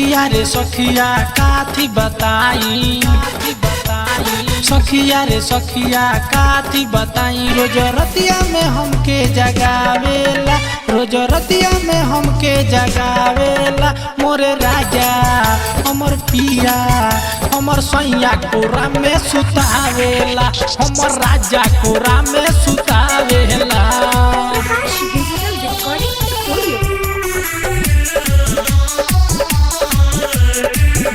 सखिया रे सखिया काथी बताई, सखिया रे सखिया काथी बताई। रोज रतिया में हमके जगावेला, रोज रतिया में हमके जगावेला। मोरे राजा हमर पिया हमर सैया कोरा में सुतावेला, हमर राजा कोरा में सुतावेला।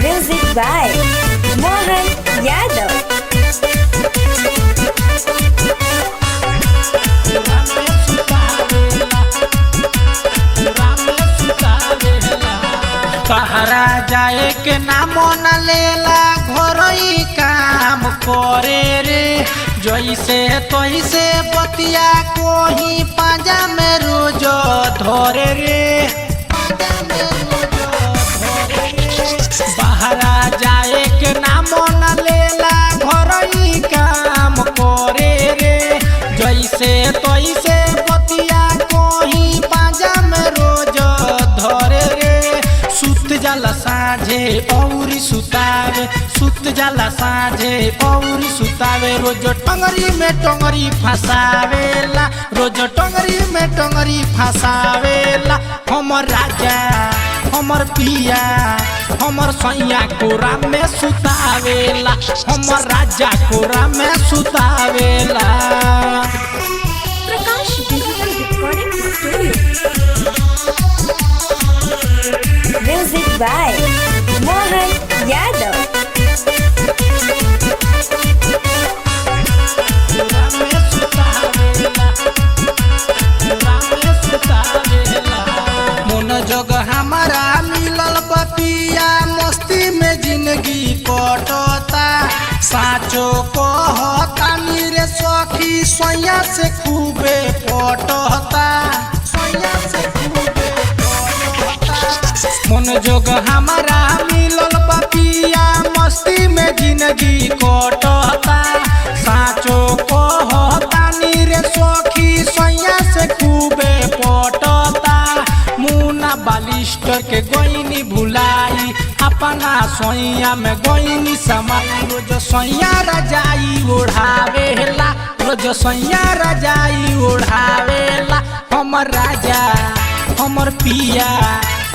Music by Mohan Yadav. कहरा जाए के नामो न लेला, घरई काम करे रे। जैसे तैसे बतिया कोही पाजा में रोज धरे रे, बहरा जाए के नामो न लेला, घरई काम करे रे। जैसे तैसे बतिया कोही पाजा में रोज धरे रे। सुत जाला साझे औरी सुतावे, सुत जाला साझे औरी सुतावे। रोज टंगरी में टंगरी फसावेला, रोज टंगरी में टंगरी फसावेला। हमर राजा हमर पिया हमर सैया कोरा में सुतावेला, हमर राजा कोरा में सुतावेला। Prakash Digital Recording Studio. Music by Mohan Yadav. मन जग हमारा मिलल बपिया, मस्ती में जिंदगी कटता। साचो कहता रे सखी सैया से खूबे पटता, सैया से खूबे पटता। मन जोग हमारा मिलल बपिया, मस्ती में जिंदगी कटता। साचो कहता रे सखी सैया से खूबे पटता। मुना बालिस्टर के गोइनी भुलाई, अपना सोइया में गोइनी समाई। रोज सोइया रजाई ओढ़ावेला, रोज सोइया रजाई ओढ़ावेला। हमर राजा हमर पिया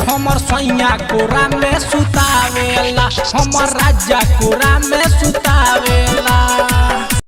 हमर सोइया कोरा में सुतावेला, हमर राजा कोरा में सुतावेला।